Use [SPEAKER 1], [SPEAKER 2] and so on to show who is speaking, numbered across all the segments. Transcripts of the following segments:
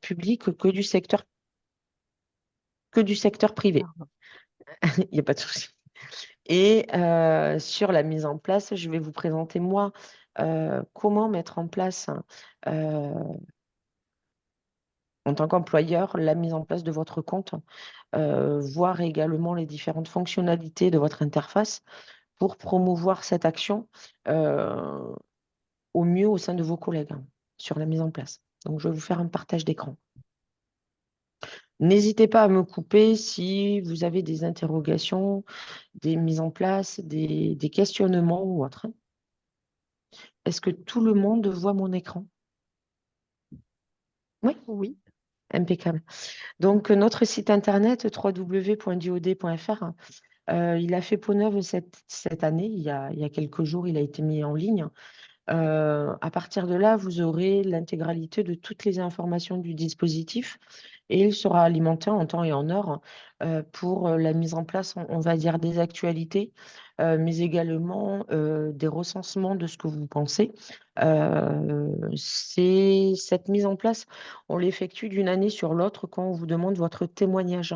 [SPEAKER 1] public que du secteur privé.
[SPEAKER 2] Pardon.
[SPEAKER 1] Il n'y a pas de souci. Et sur la mise en place, je vais vous présenter, moi, comment mettre en place, euh, en tant qu'employeur, la mise en place de votre compte, voir également les différentes fonctionnalités de votre interface pour promouvoir cette action euh, au mieux au sein de vos collègues sur la mise en place. Donc, je vais vous faire un partage d'écran. N'hésitez pas à me couper si vous avez des interrogations, des mises en place, des questionnements ou autres. Est-ce que tout le monde voit mon écran? Oui,
[SPEAKER 2] Oui,
[SPEAKER 1] impeccable. Donc, notre site internet www.diod.fr, il a fait peau neuve cette année. Il y a quelques jours, il a été mis en ligne. À partir de là, vous aurez l'intégralité de toutes les informations du dispositif et il sera alimenté en temps et en heure pour la mise en place, on va dire, des actualités, mais également des recensements de ce que vous pensez. Cette mise en place, on l'effectue d'une année sur l'autre quand on vous demande votre témoignage,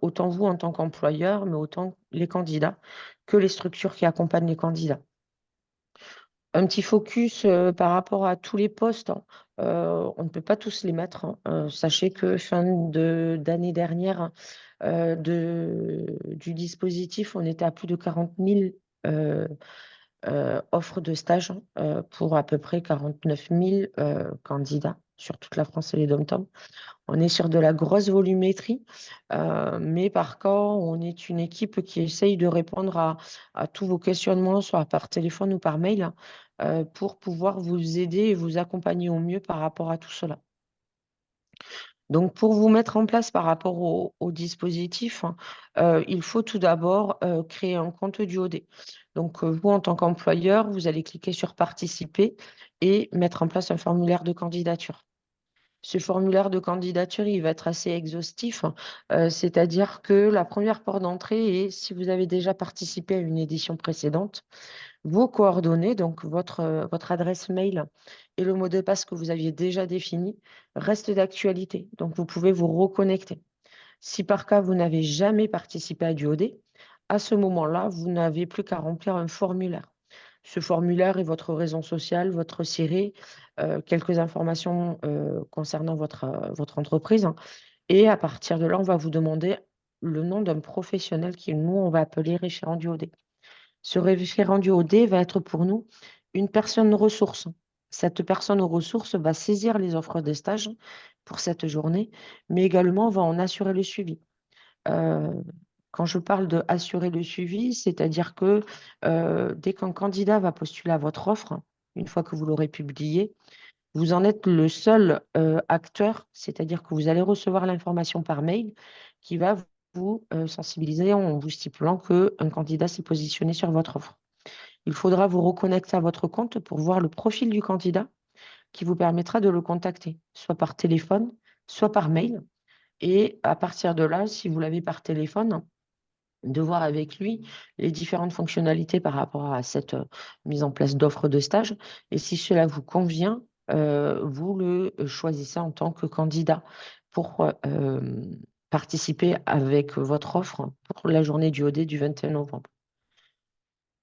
[SPEAKER 1] autant vous en tant qu'employeur, mais autant les candidats que les structures qui accompagnent les candidats. Un petit focus par rapport à tous les postes, hein. On ne peut pas tous les mettre, hein. Sachez que d'année dernière, du dispositif, on était à plus de 40 000 euh, offres de stage pour à peu près 49 000 candidats sur toute la France et les dom. On est sur de la grosse volumétrie, mais par contre, on est une équipe qui essaye de répondre à tous vos questionnements, soit par téléphone ou par mail, pour pouvoir vous aider et vous accompagner au mieux par rapport à tout cela. Donc, pour vous mettre en place par rapport au dispositif, il faut tout d'abord créer un compte du OD. Donc, vous, en tant qu'employeur, vous allez cliquer sur Participer et mettre en place un formulaire de candidature. Ce formulaire de candidature, il va être assez exhaustif, hein. C'est-à-dire que la première porte d'entrée est si vous avez déjà participé à une édition précédente, vos coordonnées, donc votre adresse mail et le mot de passe que vous aviez déjà défini, restent d'actualité. Donc, vous pouvez vous reconnecter. Si par cas, vous n'avez jamais participé à du OD, à ce moment-là, vous n'avez plus qu'à remplir un formulaire. Ce formulaire est votre raison sociale, votre ciré, quelques informations concernant votre entreprise, hein. Et à partir de là, on va vous demander le nom d'un professionnel qui, nous, on va appeler référent du OD. Ce référent du OD va être pour nous une personne ressource. Cette personne ressource va saisir les offres de stage pour cette journée, mais également va en assurer le suivi. Euh, Quand je parle de assurer le suivi, c'est-à-dire que dès qu'un candidat va postuler à votre offre, une fois que vous l'aurez publié, vous en êtes le seul acteur, c'est-à-dire que vous allez recevoir l'information par mail qui va vous sensibiliser en vous stipulant qu'un candidat s'est positionné sur votre offre. Il faudra vous reconnecter à votre compte pour voir le profil du candidat qui vous permettra de le contacter, soit par téléphone, soit par mail. Et à partir de là, si vous l'avez par téléphone, de voir avec lui les différentes fonctionnalités par rapport à cette mise en place d'offres de stage. Et si cela vous convient, vous le choisissez en tant que candidat pour participer avec votre offre pour la journée du OD du 21 novembre.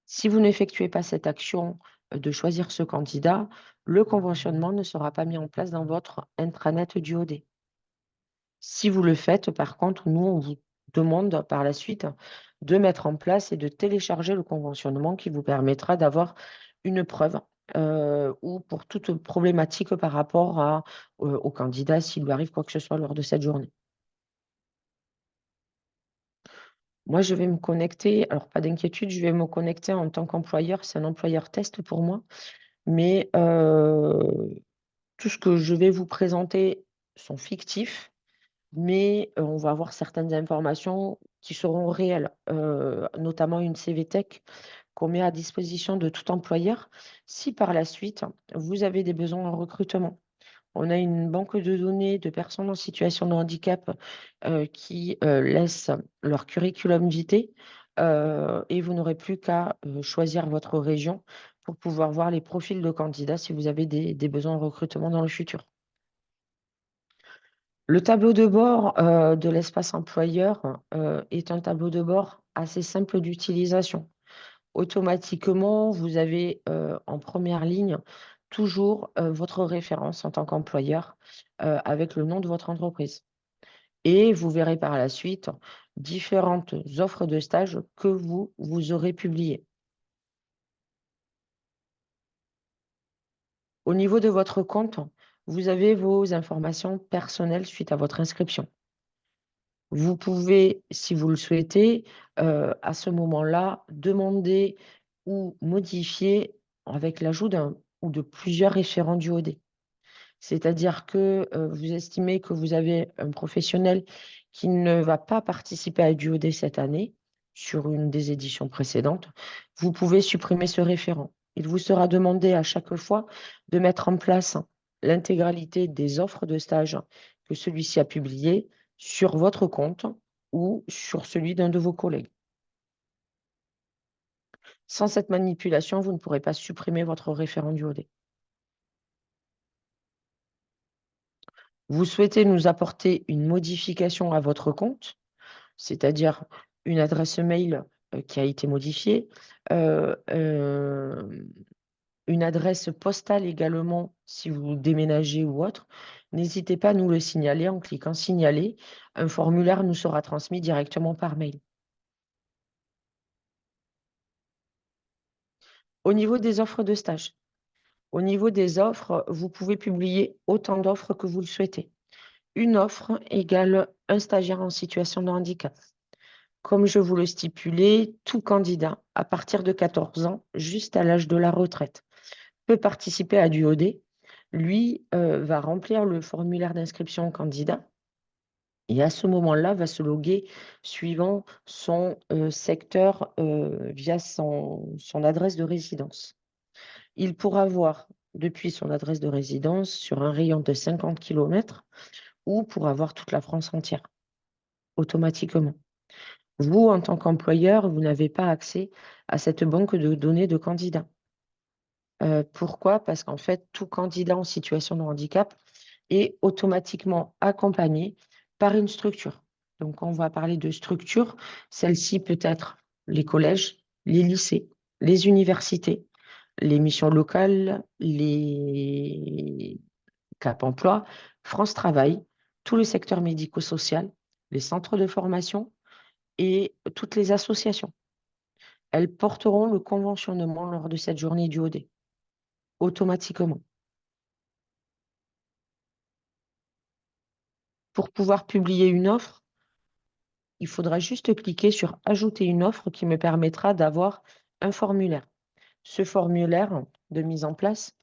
[SPEAKER 1] Si vous n'effectuez pas cette action de choisir ce candidat, le conventionnement ne sera pas mis en place dans votre intranet du OD. Si vous le faites, par contre, nous, on vous demande par la suite de mettre en place et de télécharger le conventionnement qui vous permettra d'avoir une preuve ou pour toute problématique par rapport au candidat s'il lui arrive quoi que ce soit lors de cette journée. Moi, je vais me connecter, alors pas d'inquiétude, je vais me connecter en tant qu'employeur, c'est un employeur test pour moi, mais tout ce que je vais vous présenter sont fictifs, mais on va avoir certaines informations qui seront réelles, notamment une CV Tech qu'on met à disposition de tout employeur si par la suite, vous avez des besoins en recrutement. On a une banque de données de personnes en situation de handicap qui laissent leur curriculum vitae et vous n'aurez plus qu'à choisir votre région pour pouvoir voir les profils de candidats si vous avez des besoins en recrutement dans le futur. Le tableau de bord de l'espace employeur est un tableau de bord assez simple d'utilisation. Automatiquement, vous avez en première ligne toujours votre référence en tant qu'employeur avec le nom de votre entreprise. Et vous verrez par la suite différentes offres de stage que vous aurez publiées. Au niveau de votre compte, vous avez vos informations personnelles suite à votre inscription. Vous pouvez, si vous le souhaitez, à ce moment-là, demander ou modifier avec l'ajout d'un ou de plusieurs référents du OD. C'est-à-dire que vous estimez que vous avez un professionnel qui ne va pas participer à du OD cette année, sur une des éditions précédentes, vous pouvez supprimer ce référent. Il vous sera demandé à chaque fois de mettre en place l'intégralité des offres de stage que celui-ci a publiées sur votre compte ou sur celui d'un de vos collègues. Sans cette manipulation, vous ne pourrez pas supprimer votre référent du OD. Vous souhaitez nous apporter une modification à votre compte, c'est-à-dire une adresse mail qui a été modifiée, heu, hem, une adresse postale également si vous déménagez ou autre, n'hésitez pas à nous le signaler en cliquant «Signaler». Un formulaire nous sera transmis directement par mail. Au niveau des offres de stage, au niveau des offres, vous pouvez publier autant d'offres que vous le souhaitez. Une offre égale un stagiaire en situation de handicap. Comme je vous le stipulais, tout candidat à partir de 14 ans, juste à l'âge de la retraite, peut participer à du OD. Lui, va remplir le formulaire d'inscription candidat et à ce moment-là, va se loguer suivant son, secteur, via son adresse de résidence. Il pourra voir depuis son adresse de résidence sur un rayon de 50 kilomètres ou pourra voir toute la France entière, automatiquement. Vous, en tant qu'employeur, vous n'avez pas accès à cette banque de données de candidats. Pourquoi? Parce qu'en fait, tout candidat en situation de handicap est automatiquement accompagné par une structure. Donc, quand on va parler de structure, celle-ci peut être les collèges, les lycées, les universités, les missions locales, les Cap Emploi, France Travail, tout le secteur médico-social, les centres de formation et toutes les associations. Elles porteront le conventionnement lors de cette journée du OD, automatiquement. Pour pouvoir publier une offre, il faudra juste cliquer sur «Ajouter une offre» qui me permettra d'avoir un formulaire. Ce formulaire de mise en place,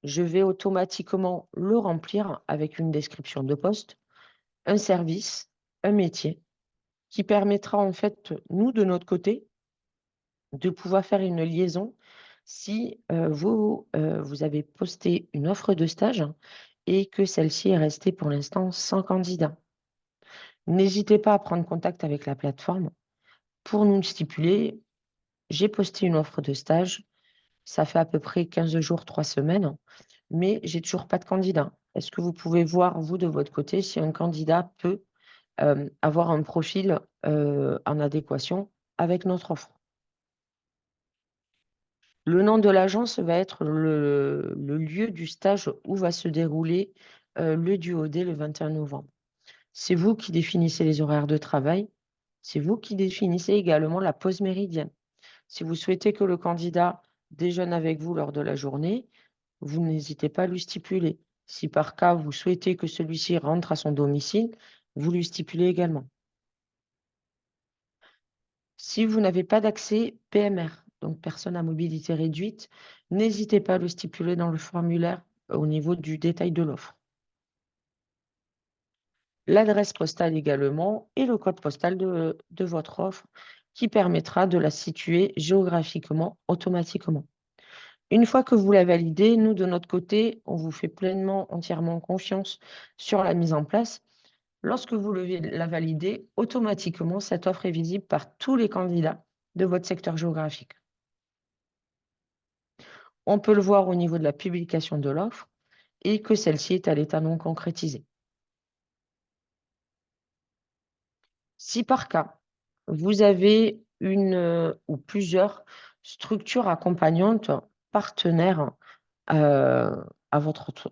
[SPEAKER 1] je vais automatiquement le remplir avec une description de poste, un service, un métier, qui permettra en fait, nous, de notre côté, de pouvoir faire une liaison si, vous avez posté une offre de stage et que celle-ci est restée pour l'instant sans candidat. N'hésitez pas à prendre contact avec la plateforme pour nous stipuler: «J'ai posté une offre de stage, ça fait à peu près 15 jours, 3 semaines, mais j'ai toujours pas de candidat. Est-ce que vous pouvez voir, vous, de votre côté, si un candidat peut, avoir un profil, en adéquation avec notre offre?» Le nom de l'agence va être le lieu du stage où va se dérouler, le duodé le 21 novembre. C'est vous qui définissez les horaires de travail, c'est vous qui définissez également la pause méridienne. Si vous souhaitez que le candidat déjeune avec vous lors de la journée, vous n'hésitez pas à lui stipuler. Si par cas vous souhaitez que celui-ci rentre à son domicile, vous lui stipulez également. Si vous n'avez pas d'accès PMR, donc personne à mobilité réduite, n'hésitez pas à le stipuler dans le formulaire au niveau du détail de l'offre. L'adresse postale également et le code postal de votre offre qui permettra de la situer géographiquement automatiquement. Une fois que vous la validez, nous, de notre côté, on vous fait pleinement, entièrement confiance sur la mise en place. Lorsque vous la validez, automatiquement, cette offre est visible par tous les candidats de votre secteur géographique. On peut le voir au niveau de la publication de l'offre et que celle-ci est à l'état non concrétisé. Si par cas, vous avez une ou plusieurs structures accompagnantes partenaires euh, à votre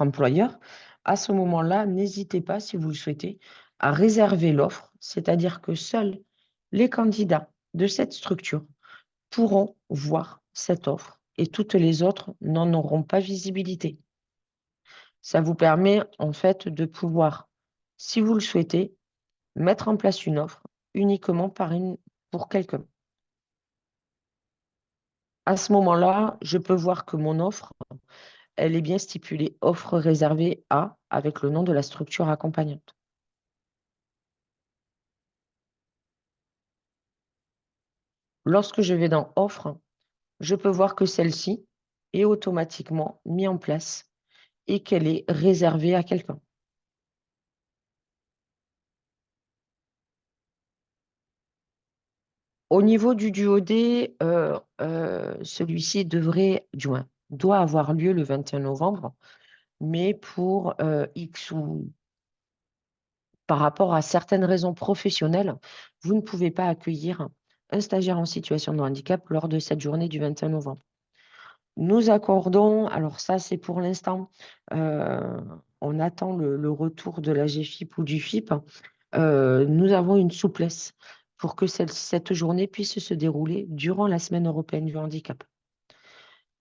[SPEAKER 1] employeur, à ce moment-là, n'hésitez pas, si vous le souhaitez, à réserver l'offre, c'est-à-dire que seuls les candidats de cette structure pourront voir cette offre et toutes les autres n'en auront pas visibilité. Ça vous permet en fait de pouvoir, si vous le souhaitez, mettre en place une offre uniquement pour quelqu'un. À ce moment-là, je peux voir que mon offre, elle est bien stipulée offre réservée à avec le nom de la structure accompagnante. Lorsque je vais dans offre, je peux voir que celle-ci est automatiquement mise en place et qu'elle est réservée à quelqu'un. Au niveau du duo D, celui-ci doit avoir lieu le 21 novembre, mais pour X ou par rapport à certaines raisons professionnelles, vous ne pouvez pas accueillir un stagiaire en situation de handicap lors de cette journée du 21 novembre. Nous accordons, alors ça c'est pour l'instant, euh, on attend le retour de la GFIP ou du FIP. Nous avons une souplesse pour que cette journée puisse se dérouler durant la Semaine européenne du handicap.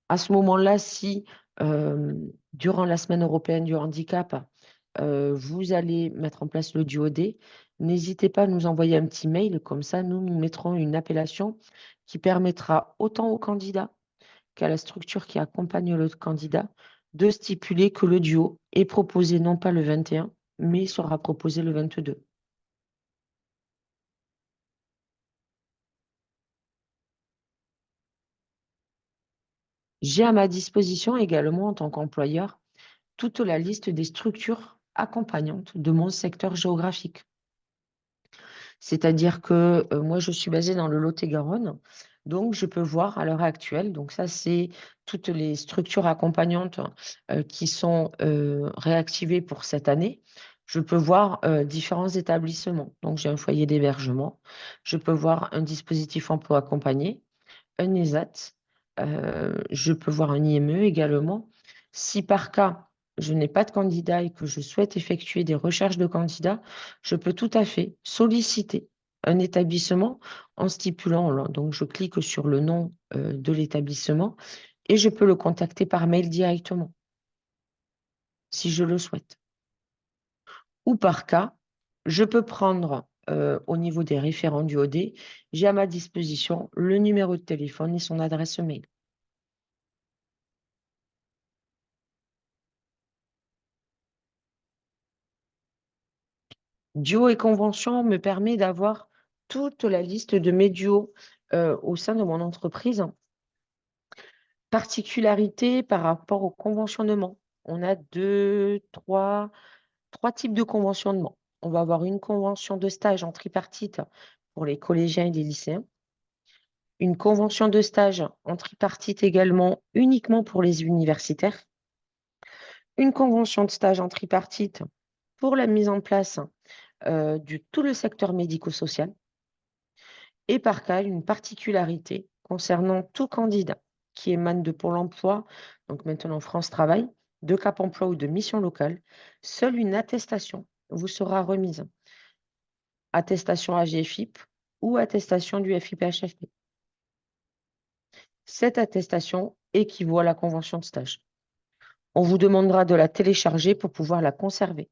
[SPEAKER 1] À ce moment-là, si durant la Semaine européenne du handicap, vous allez mettre en place le duodé, n'hésitez pas à nous envoyer un petit mail, comme ça nous mettrons une appellation qui permettra autant au candidat qu'à la structure qui accompagne le candidat de stipuler que le duo est proposé non pas le 21, mais sera proposé le 22. J'ai à ma disposition également, en tant qu'employeur, toute la liste des structures accompagnantes de mon secteur géographique. C'est-à-dire que moi, je suis basée dans le Lot-et-Garonne, donc je peux voir à l'heure actuelle, donc ça, c'est toutes les structures accompagnantes qui sont réactivées pour cette année. Je peux voir différents établissements. Donc, j'ai un foyer d'hébergement, je peux voir un dispositif emploi accompagné, un ESAT, je peux voir un IME également. Si par cas, je n'ai pas de candidat et que je souhaite effectuer des recherches de candidats, je peux tout à fait solliciter un établissement en stipulant, là, donc je clique sur le nom de l'établissement et je peux le contacter par mail directement, si je le souhaite. Ou par cas, je peux prendre au niveau des référents du OD, j'ai à ma disposition le numéro de téléphone et son adresse mail. Duo et convention me permet d'avoir toute la liste de mes duos au sein de mon entreprise. Particularité par rapport au conventionnement. On a trois types de conventionnement. On va avoir une convention de stage en tripartite pour les collégiens et les lycéens. Une convention de stage en tripartite également uniquement pour les universitaires. Une convention de stage en tripartite pour la mise en place de tout le secteur médico-social. Et par cas, une particularité concernant tout candidat qui émane de Pôle emploi, donc maintenant France Travail, de Cap emploi ou de mission locale, seule une attestation vous sera remise. Attestation AGFIP ou attestation du FIPHFP. Cette attestation équivaut à la convention de stage. On vous demandera de la télécharger pour pouvoir la conserver.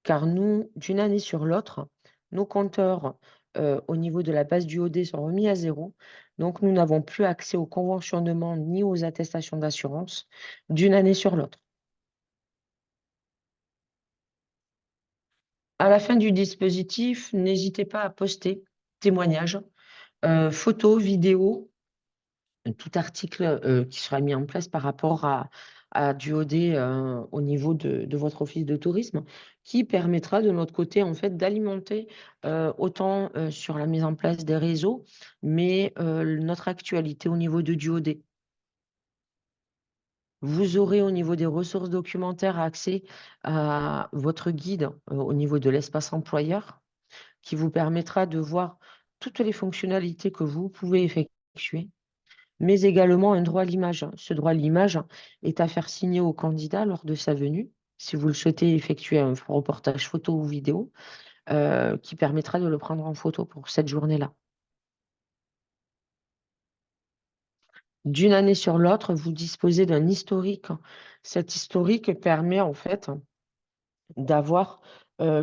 [SPEAKER 1] Car nous, d'une année sur l'autre, nos compteurs au niveau de la base du OD sont remis à zéro. Donc, nous n'avons plus accès au conventionnement ni aux attestations d'assurance d'une année sur l'autre. À la fin du dispositif, n'hésitez pas à poster témoignages, photos, vidéos, tout article qui sera mis en place par rapport à du OD au niveau de votre office de tourisme, qui permettra de notre côté en fait d'alimenter autant sur la mise en place des réseaux, mais notre actualité au niveau de du OD. Vous aurez au niveau des ressources documentaires accès à votre guide au niveau de l'espace employeur qui vous permettra de voir toutes les fonctionnalités que vous pouvez effectuer, mais également un droit à l'image. Ce droit à l'image est à faire signer au candidat lors de sa venue, si vous le souhaitez effectuer un reportage photo ou vidéo, qui permettra de le prendre en photo pour cette journée-là. D'une année sur l'autre, vous disposez d'un historique. Cet historique permet en fait d'avoir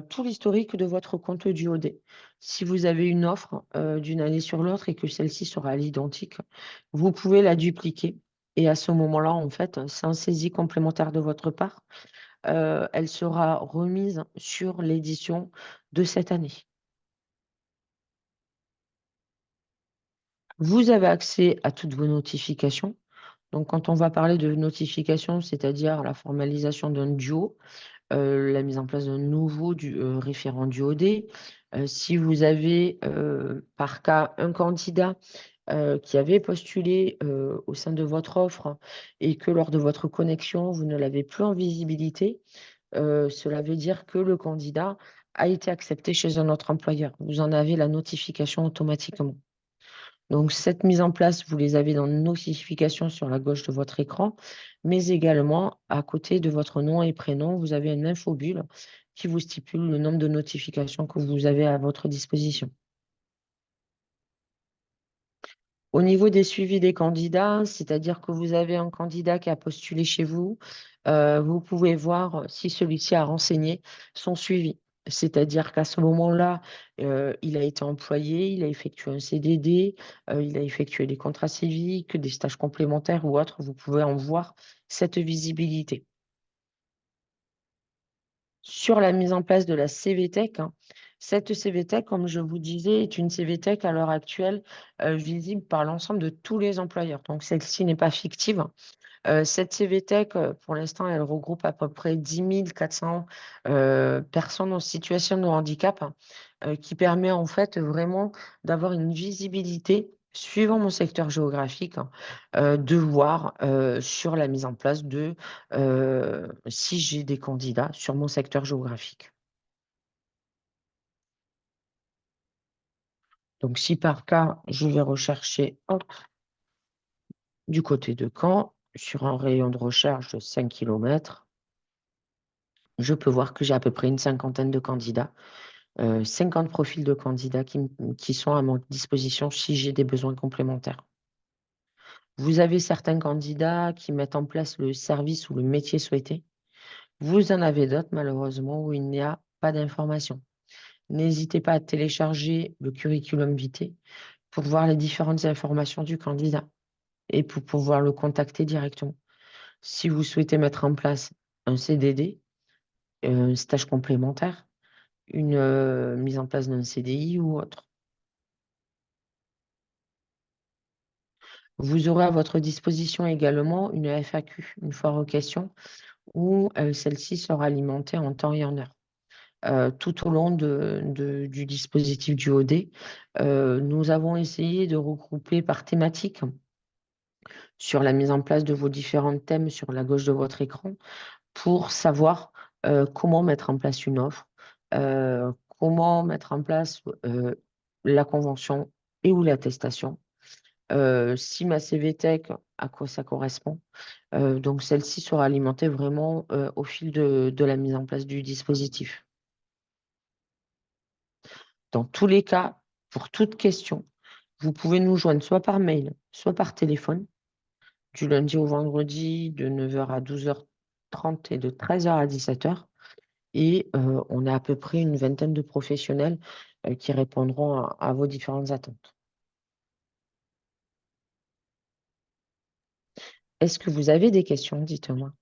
[SPEAKER 1] tout l'historique de votre compte DuoD. Si vous avez une offre d'une année sur l'autre et que celle-ci sera à l'identique, vous pouvez la dupliquer. Et à ce moment-là, en fait, sans saisie complémentaire de votre part, elle sera remise sur l'édition de cette année. Vous avez accès à toutes vos notifications. Donc, quand on va parler de notifications, c'est-à-dire la formalisation d'un duo, la mise en place d'un nouveau référent DuoD. Si vous avez par cas un candidat qui avait postulé au sein de votre offre et que lors de votre connexion, vous ne l'avez plus en visibilité, cela veut dire que le candidat a été accepté chez un autre employeur. Vous en avez la notification automatiquement. Donc, cette mise en place, vous les avez dans notification sur la gauche de votre écran, mais également à côté de votre nom et prénom, vous avez une infobulle qui vous stipule le nombre de notifications que vous avez à votre disposition. Au niveau des suivis des candidats, c'est-à-dire que vous avez un candidat qui a postulé chez vous, vous pouvez voir si celui-ci a renseigné son suivi. C'est-à-dire qu'à ce moment-là, il a été employé, il a effectué un CDD, il a effectué des contrats civiques, des stages complémentaires ou autres. Vous pouvez en voir cette visibilité. Sur la mise en place de la CVTech, hein, cette CVTech, comme je vous disais, est une CVTech à l'heure actuelle visible par l'ensemble de tous les employeurs. Donc, celle-ci n'est pas fictive. Cette CVTech, pour l'instant, elle regroupe à peu près 10 400 personnes en situation de handicap, qui permet en fait vraiment d'avoir une visibilité suivant mon secteur géographique, hein, de voir sur la mise en place de si j'ai des candidats sur mon secteur géographique. Donc, si par cas, je vais rechercher hop, du côté de Caen, sur un rayon de recherche de 5 km, je peux voir que j'ai à peu près une cinquantaine de candidats, 50 profils de candidats qui sont à mon disposition si j'ai des besoins complémentaires. Vous avez certains candidats qui mettent en place le service ou le métier souhaité. Vous en avez d'autres, malheureusement, où il n'y a pas d'information. N'hésitez pas à télécharger le curriculum vitae pour voir les différentes informations du candidat et pour pouvoir le contacter directement. Si vous souhaitez mettre en place un CDD, un stage complémentaire, une mise en place d'un CDI ou autre. Vous aurez à votre disposition également une FAQ, une foire aux questions, où celle-ci sera alimentée en temps et en heure. Tout au long du dispositif du OD, nous avons essayé de regrouper par thématique sur la mise en place de vos différents thèmes sur la gauche de votre écran pour savoir comment mettre en place une offre, comment mettre en place la convention et ou l'attestation. Si ma CVTech, à quoi ça correspond. Donc celle-ci sera alimentée vraiment au fil de la mise en place du dispositif. Dans tous les cas, pour toute question, vous pouvez nous joindre soit par mail, soit par téléphone, du lundi au vendredi, de 9h à 12h30 et de 13h à 17h. Et on a à peu près une vingtaine de professionnels qui répondront à vos différentes attentes. Est-ce que vous avez des questions? Dites-moi.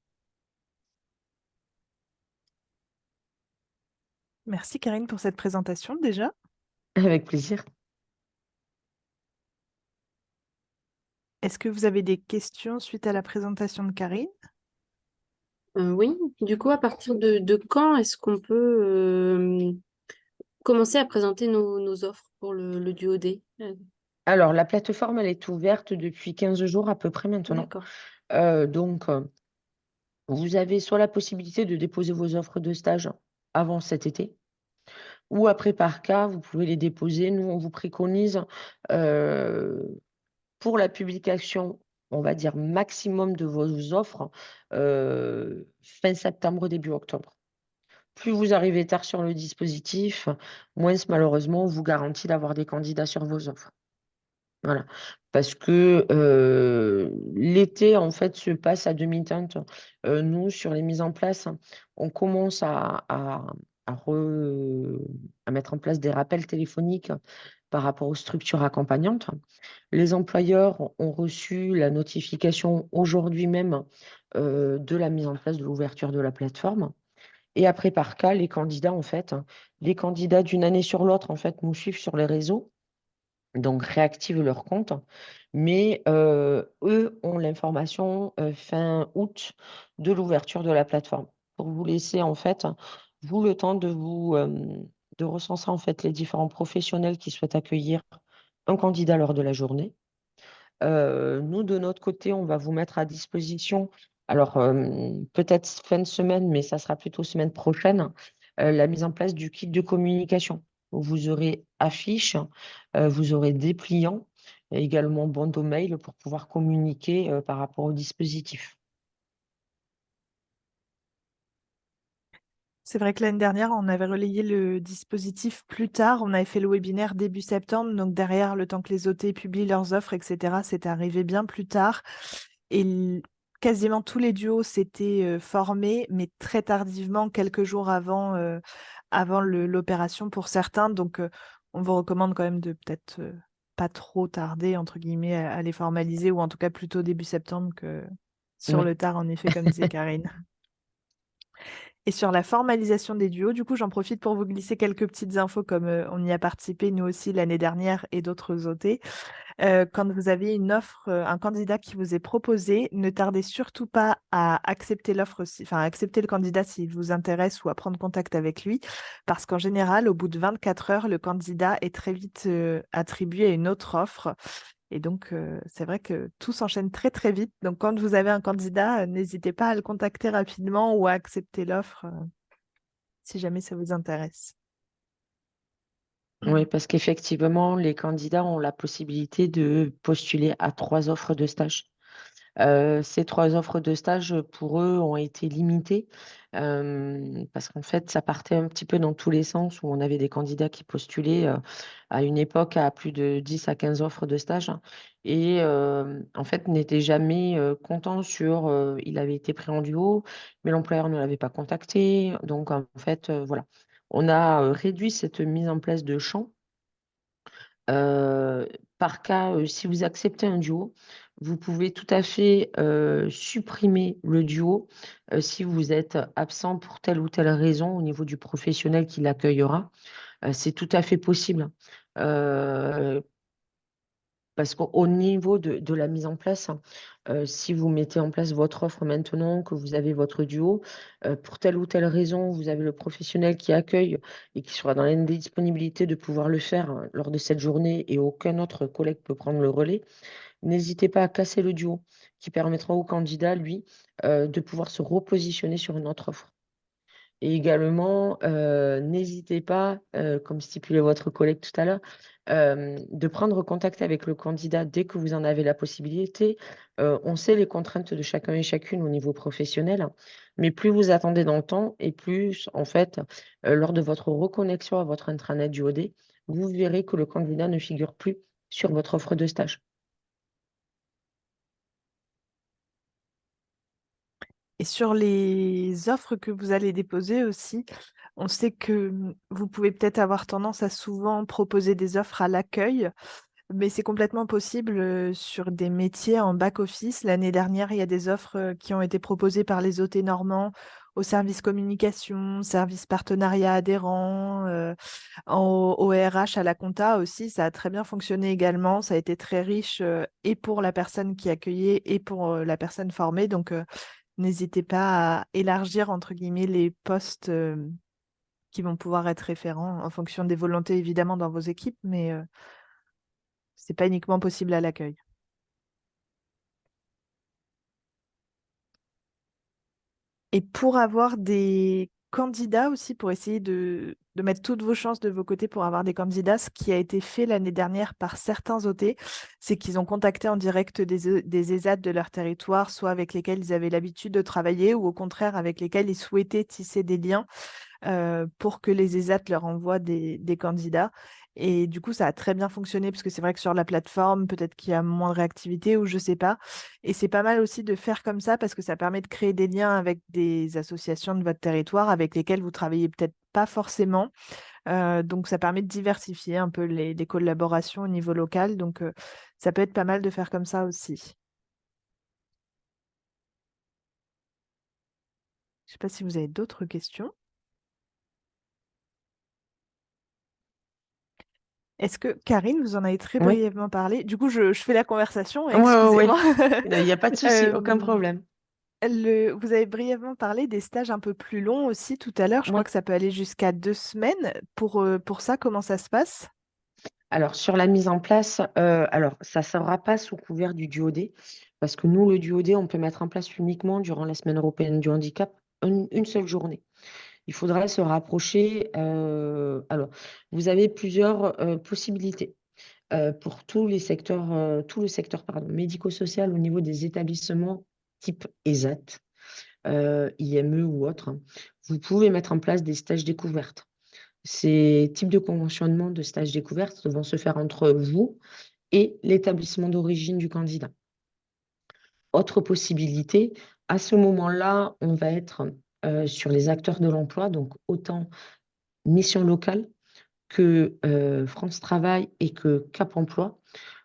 [SPEAKER 2] Merci Karine pour cette présentation déjà.
[SPEAKER 1] Avec plaisir.
[SPEAKER 2] Est-ce que vous avez des questions suite à la présentation de Karine?
[SPEAKER 3] Oui, du coup, à partir de quand est-ce qu'on peut commencer à présenter nos offres pour le DuoD?
[SPEAKER 1] Alors, la plateforme, elle est ouverte depuis 15 jours à peu près maintenant.
[SPEAKER 3] D'accord.
[SPEAKER 1] Donc, Vous avez soit la possibilité de déposer vos offres de stage avant cet été, ou après par cas, vous pouvez les déposer. Nous, on vous préconise pour la publication, on va dire maximum de vos offres, fin septembre, début octobre. Plus vous arrivez tard sur le dispositif, moins malheureusement on vous garantit d'avoir des candidats sur vos offres. Voilà. Parce que l'été, en fait, se passe à demi-teinte. Nous, sur les mises en place, on commence à mettre en place des rappels téléphoniques par rapport aux structures accompagnantes. Les employeurs ont reçu la notification aujourd'hui même de la mise en place de l'ouverture de la plateforme. Et après, par cas, les candidats, en fait, les candidats d'une année sur l'autre, en fait, nous suivent sur les réseaux, donc réactivent leur compte. Mais eux ont l'information fin août de l'ouverture de la plateforme pour vous laisser, en fait, vous le temps de recenser, en fait, les différents professionnels qui souhaitent accueillir un candidat lors de la journée. Nous, de notre côté, on va vous mettre à disposition, alors peut-être fin de semaine, mais ça sera plutôt semaine prochaine, la mise en place du kit de communication, où vous aurez affiches, vous aurez dépliants, et également bandeau mail pour pouvoir communiquer par rapport au dispositif.
[SPEAKER 2] C'est vrai que l'année dernière, on avait relayé le dispositif plus tard. On avait fait le webinaire début septembre. Donc derrière, le temps que les OT publient leurs offres, etc., c'est arrivé bien plus tard. Et quasiment tous les duos s'étaient formés, mais très tardivement, quelques jours avant l'opération pour certains. Donc on vous recommande quand même de peut-être pas trop tarder, entre guillemets, à les formaliser, ou en tout cas plutôt début septembre que sur
[SPEAKER 1] Oui.
[SPEAKER 2] le tard, en effet, comme disait Karine. Et sur la formalisation des duos, du coup, j'en profite pour vous glisser quelques petites infos comme on y a participé nous aussi l'année dernière et d'autres OT. Quand vous avez une offre, un candidat qui vous est proposé, ne tardez surtout pas à accepter l'offre, enfin à accepter le candidat s'il vous intéresse ou à prendre contact avec lui, parce qu'en général, au bout de 24 heures, le candidat est très vite attribué à une autre offre. Et donc, c'est vrai que tout s'enchaîne très, très vite. Donc, quand vous avez un candidat, n'hésitez pas à le contacter rapidement ou à accepter l'offre si jamais ça vous intéresse.
[SPEAKER 1] Oui, parce qu'effectivement, les candidats ont la possibilité de postuler à 3 offres de stage. Ces 3 offres de stage, pour eux, ont été limitées, parce qu'en fait, ça partait un petit peu dans tous les sens, où on avait des candidats qui postulaient, à une époque à plus de 10 à 15 offres de stage, hein, et en fait, n'étaient jamais, contents sur, il avait été pris en duo, mais l'employeur ne l'avait pas contacté. Donc en fait, voilà. On a, réduit cette mise en place de champ. Heu, Par cas, si vous acceptez un duo, vous pouvez tout à fait, supprimer le duo, si vous êtes absent pour telle ou telle raison au niveau du professionnel qui l'accueillera. C'est tout à fait possible, hein. Parce qu'au niveau de la mise en place, si vous mettez en place votre offre maintenant, que vous avez votre duo, pour telle ou telle raison, vous avez le professionnel qui accueille et qui sera dans l'indisponibilité de pouvoir le faire, lors de cette journée et aucun autre collègue peut prendre le relais, n'hésitez pas à casser le duo qui permettra au candidat, lui, de pouvoir se repositionner sur une autre offre. Et également, n'hésitez pas, comme stipulait votre collègue tout à l'heure, de prendre contact avec le candidat dès que vous en avez la possibilité. On sait les contraintes de chacun et chacune au niveau professionnel, hein, mais plus vous attendez dans le temps et plus, en fait, lors de votre reconnexion à votre intranet du OD, vous verrez que le candidat ne figure plus sur votre offre de stage.
[SPEAKER 2] Et sur les offres que vous allez déposer aussi, on sait que vous pouvez peut-être avoir tendance à souvent proposer des offres à l'accueil, mais c'est complètement possible sur des métiers en back-office. L'année dernière, il y a des offres qui ont été proposées par les OT normands au service communication, service partenariat adhérent, au RH, à la compta aussi. Ça a très bien fonctionné également. Ça a été très riche et pour la personne qui accueillait et pour la personne formée. Donc, n'hésitez pas à élargir, entre guillemets, les postes qui vont pouvoir être référents en fonction des volontés, évidemment, dans vos équipes, mais c'est pas uniquement possible à l'accueil. Et pour avoir des candidats aussi, pour essayer de mettre toutes vos chances de vos côtés pour avoir des candidats, ce qui a été fait l'année dernière par certains OT, c'est qu'ils ont contacté en direct des ESAT de leur territoire, soit avec lesquels ils avaient l'habitude de travailler, ou au contraire avec lesquels ils souhaitaient tisser des liens pour que les ESAT leur envoient des candidats. Et du coup, ça a très bien fonctionné parce que c'est vrai que sur la plateforme, peut-être qu'il y a moins de réactivité ou je sais pas. Et c'est pas mal aussi de faire comme ça parce que ça permet de créer des liens avec des associations de votre territoire avec lesquelles vous travaillez peut-être pas forcément. Donc, ça permet de diversifier un peu les collaborations au niveau local. Donc, ça peut être pas mal de faire comme ça aussi. Je sais pas si vous avez d'autres questions. Est-ce que Karine, vous en avez très
[SPEAKER 1] Oui,
[SPEAKER 2] brièvement parlé? Du coup, je fais la conversation,
[SPEAKER 1] ouais, ouais,
[SPEAKER 2] excusez-moi.
[SPEAKER 1] ouais. Il n'y a pas de souci, aucun
[SPEAKER 2] Euh,
[SPEAKER 1] problème.
[SPEAKER 2] vous avez brièvement parlé des stages un peu plus longs aussi tout à l'heure. Je crois
[SPEAKER 1] Ouais.
[SPEAKER 2] que ça peut aller jusqu'à 2 semaines. Pour ça, comment ça se passe?
[SPEAKER 1] Alors, sur la mise en place, alors ça ne sera pas sous couvert du DuoD, parce que nous, le DuoD, on peut mettre en place uniquement durant la semaine européenne du handicap une seule journée. Il faudra se rapprocher. Alors, vous avez plusieurs possibilités pour tout le secteur pardon, médico-social au niveau des établissements type ESAT, IME ou autres, hein. Vous pouvez mettre en place des stages découvertes. Ces types de conventionnement de stages découvertes vont se faire entre vous et l'établissement d'origine du candidat. Autre possibilité, à ce moment-là, on va être sur les acteurs de l'emploi, donc autant mission locale que France Travail et que Cap Emploi.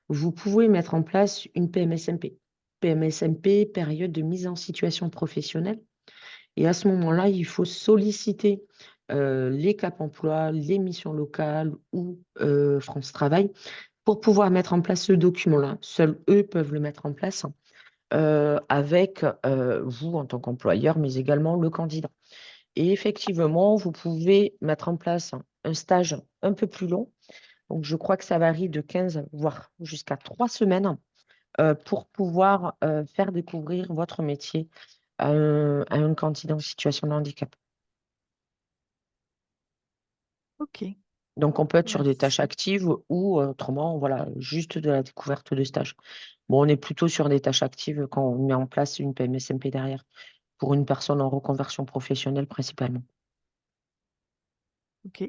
[SPEAKER 1] Vous pouvez mettre en place une PMSMP. PMSMP, période de mise en situation professionnelle. Et à ce moment-là, il faut solliciter les Cap Emploi, les missions locales ou France Travail pour pouvoir mettre en place ce document-là. Seuls eux peuvent le mettre en place avec vous en tant qu'employeur, mais également le candidat. Et effectivement, vous pouvez mettre en place un stage un peu plus long. Donc, je crois que ça varie de 15, voire jusqu'à 3 semaines pour pouvoir faire découvrir votre métier à un candidat en situation de handicap.
[SPEAKER 2] Ok,
[SPEAKER 1] Donc, on peut être sur des tâches
[SPEAKER 2] merci.
[SPEAKER 1] actives ou autrement, voilà, juste de la découverte de stage. Bon, on est plutôt sur des tâches actives quand on met en place une PMSMP derrière, pour une personne en reconversion professionnelle principalement.
[SPEAKER 2] Ok.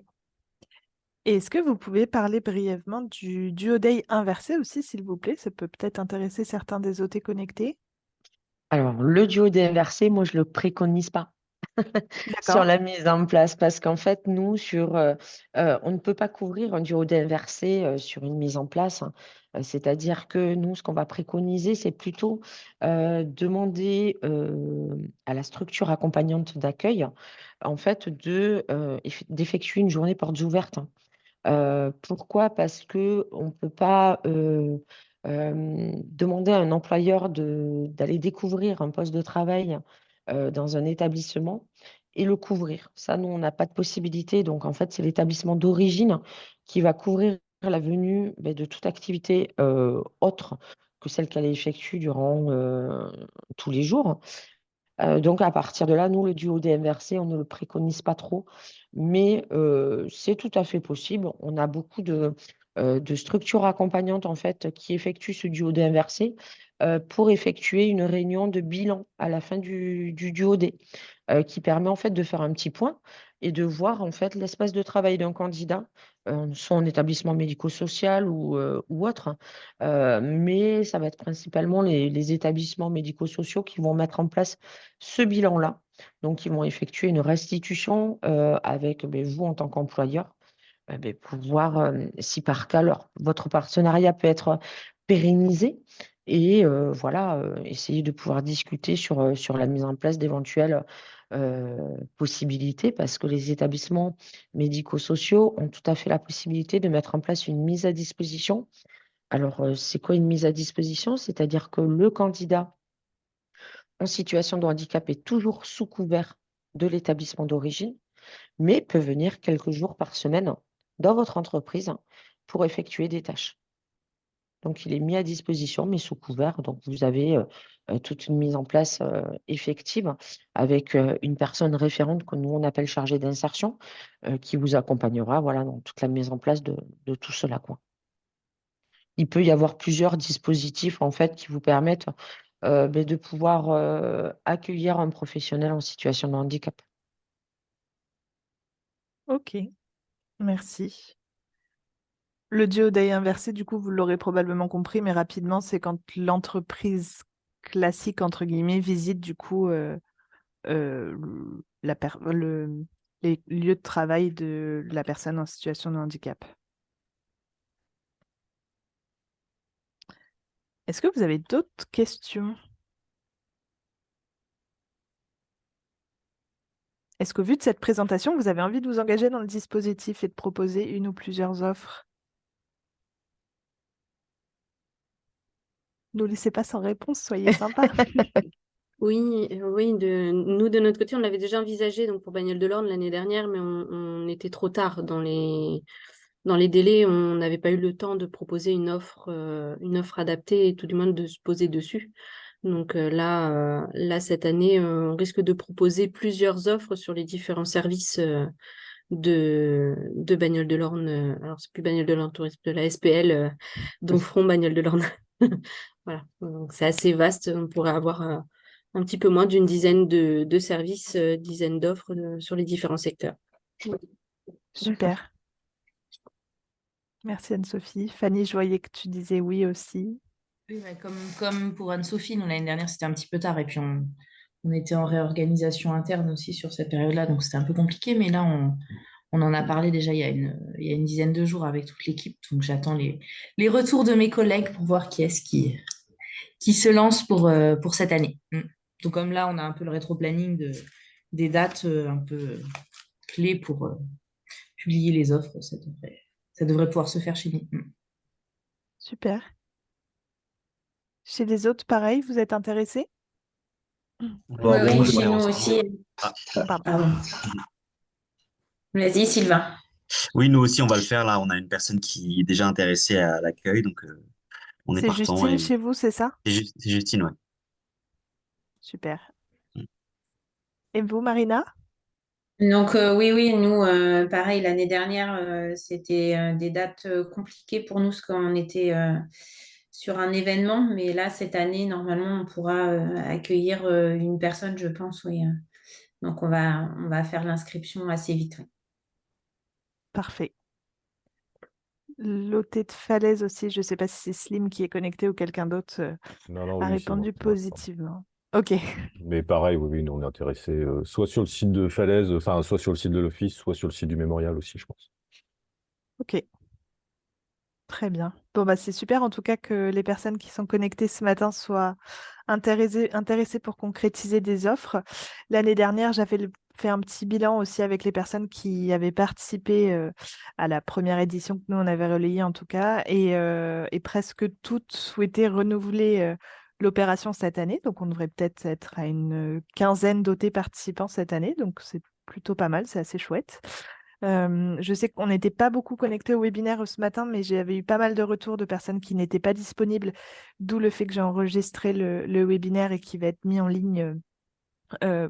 [SPEAKER 2] Et est-ce que vous pouvez parler brièvement du Duo Day inversé aussi, s'il vous plaît? Ça peut peut-être intéresser certains des OT connectés.
[SPEAKER 1] Alors, le duo inversé, moi, je le préconise pas sur
[SPEAKER 2] D'accord.
[SPEAKER 1] la mise en place parce qu'en fait, nous, on ne peut pas couvrir un duo inversé sur une mise en place, hein. C'est-à-dire que nous, ce qu'on va préconiser, c'est plutôt demander à la structure accompagnante d'accueil, en fait, d'effectuer une journée portes ouvertes, hein. Pourquoi? Parce qu'on ne peut pas demander à un employeur d'aller découvrir un poste de travail dans un établissement et le couvrir. Ça, nous, on n'a pas de possibilité. Donc, en fait, c'est l'établissement d'origine qui va couvrir la venue de toute activité autre que celle qu'elle effectue durant tous les jours. Donc, à partir de là, nous, le duo DMVRC, on ne le préconise pas trop, mais c'est tout à fait possible. On a beaucoup de structures accompagnantes, en fait, qui effectuent ce duo DMVRC pour effectuer une réunion de bilan à la fin du duo D, qui permet, en fait, de faire un petit point et de voir, en fait, l'espace de travail d'un candidat, soit en établissement médico-social ou autre, hein. Mais ça va être principalement les établissements médico-sociaux qui vont mettre en place ce bilan-là. Donc, ils vont effectuer une restitution avec vous en tant qu'employeur, pour voir si par cas votre partenariat peut être pérennisé et voilà, essayer de pouvoir discuter sur la mise en place d'éventuelles possibilités parce que les établissements médico-sociaux ont tout à fait la possibilité de mettre en place une mise à disposition. Alors, c'est quoi une mise à disposition? C'est-à-dire que le candidat en situation de handicap est toujours sous couvert de l'établissement d'origine, mais peut venir quelques jours par semaine dans votre entreprise pour effectuer des tâches. Donc, il est mis à disposition, mais sous couvert. Donc, vous avez toute une mise en place effective avec une personne référente que nous, on appelle chargée d'insertion, qui vous accompagnera voilà, dans toute la mise en place de tout cela, quoi. Il peut y avoir plusieurs dispositifs en fait, qui vous permettent de pouvoir accueillir un professionnel en situation de handicap.
[SPEAKER 2] Ok, merci. Le duo day inversé, du coup, vous l'aurez probablement compris, mais rapidement, c'est quand l'entreprise classique, entre guillemets, visite du coup euh, les lieux de travail de la personne en situation de handicap. Est-ce que vous avez d'autres questions? Est-ce qu'au vu de cette présentation, vous avez envie de vous engager dans le dispositif et de proposer une ou plusieurs offres? Ne nous laissez pas sans réponse, soyez sympa.
[SPEAKER 3] Oui, oui, nous de notre côté, on l'avait déjà envisagé donc pour Bagnoles de l'Orne l'année dernière, mais on était trop tard dans les délais. On n'avait pas eu le temps de proposer une offre adaptée et tout du moins de se poser dessus. Donc là, cette année, on risque de proposer plusieurs offres sur les différents services de Bagnoles de l'Orne. Alors, c'est plus Bagnoles de l'Orne Tourisme, de la SPL, dont Front Bagnoles de l'Orne. Voilà, donc c'est assez vaste. On pourrait avoir un petit peu moins d'une dizaine de services, dizaines d'offres sur les différents secteurs.
[SPEAKER 2] Super. Merci Anne-Sophie. Fanny, je voyais que tu disais oui aussi.
[SPEAKER 4] Oui, bah, comme pour Anne-Sophie, nous l'année dernière c'était un petit peu tard et puis on était en réorganisation interne aussi sur cette période-là, donc c'était un peu compliqué, mais là on en a parlé déjà il y a une dizaine de jours avec toute l'équipe, donc j'attends les retours de mes collègues pour voir qui est-ce qui se lance pour cette année. Donc comme là on a un peu le rétro-planning des dates un peu clés pour publier les offres, ça devrait pouvoir se faire chez nous.
[SPEAKER 2] Super. Chez les autres, pareil, vous êtes intéressés?
[SPEAKER 5] Bah,
[SPEAKER 6] Oui,
[SPEAKER 5] moi,
[SPEAKER 6] chez
[SPEAKER 5] j'aimerais
[SPEAKER 6] nous
[SPEAKER 5] bien
[SPEAKER 6] aussi.
[SPEAKER 2] Pardon.
[SPEAKER 6] Pardon. Vas-y, Sylvain.
[SPEAKER 5] Oui, nous aussi, on va le faire. Là, on a une personne qui est déjà intéressée à l'accueil, donc on est
[SPEAKER 2] C'est
[SPEAKER 5] partant.
[SPEAKER 2] Justine
[SPEAKER 5] Et
[SPEAKER 2] chez vous, c'est ça?
[SPEAKER 5] c'est Justine, ouais.
[SPEAKER 2] Super. Et vous, Marina?
[SPEAKER 6] Donc oui, nous, pareil, l'année dernière, c'était des dates compliquées pour nous parce qu'on était sur un événement, mais là, cette année, normalement, on pourra accueillir une personne, je pense, oui. Donc on va faire l'inscription assez vite. Oui.
[SPEAKER 2] Parfait. L'OT de Falaise aussi, je ne sais pas si c'est Slim qui est connecté ou quelqu'un d'autre
[SPEAKER 7] Non,
[SPEAKER 2] a
[SPEAKER 7] oui, c'est moi,
[SPEAKER 2] répondu
[SPEAKER 7] c'est moi, c'est moi.
[SPEAKER 2] positivement. Ok,
[SPEAKER 7] Mais pareil, oui, oui, nous, on est intéressés soit sur le site de Falaise, enfin, soit sur le site de l'Office, soit sur le site du mémorial aussi, je pense.
[SPEAKER 2] ok. Très bien. Bon, bah, c'est super en tout cas que les personnes qui sont connectées ce matin soient intéressées pour concrétiser des offres. L'année dernière, fait un petit bilan aussi avec les personnes qui avaient participé à la première édition que nous, on avait relayée en tout cas, et presque toutes souhaitaient renouveler l'opération cette année. Donc, on devrait peut-être être à une quinzaine d'OT participants cette année. Donc, c'est plutôt pas mal, c'est assez chouette. Je sais qu'on n'était pas beaucoup connectés au webinaire ce matin, mais j'avais eu pas mal de retours de personnes qui n'étaient pas disponibles, d'où le fait que j'ai enregistré le webinaire et qui va être mis en ligne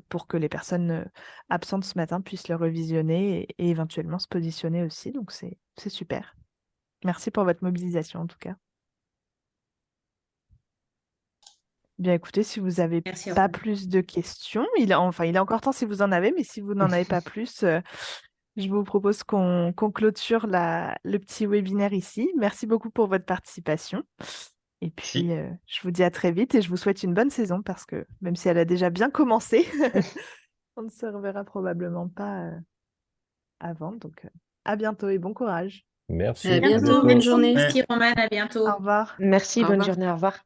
[SPEAKER 2] pour que les personnes absentes ce matin puissent le revisionner et éventuellement se positionner aussi. Donc c'est super. Merci pour votre mobilisation en tout cas. Bien écoutez, si vous n'avez
[SPEAKER 6] Merci.
[SPEAKER 2] pas plus de questions, il est encore temps si vous en avez, mais si vous n'en avez pas plus, je vous propose qu'on clôture le petit webinaire ici. Merci beaucoup pour votre participation. Et puis,
[SPEAKER 5] Si.
[SPEAKER 2] je vous dis à très vite et je vous souhaite une bonne saison parce que même si elle a déjà bien commencé, on ne se reverra probablement pas avant. Donc, à bientôt et bon courage.
[SPEAKER 7] Merci,
[SPEAKER 3] À
[SPEAKER 7] à
[SPEAKER 3] bientôt,
[SPEAKER 7] bientôt.
[SPEAKER 3] bonne journée.
[SPEAKER 6] Merci, Romane, à
[SPEAKER 2] Au
[SPEAKER 6] bientôt.
[SPEAKER 2] revoir.
[SPEAKER 1] Merci,
[SPEAKER 3] Au
[SPEAKER 1] bonne
[SPEAKER 3] revoir.
[SPEAKER 1] journée, au revoir.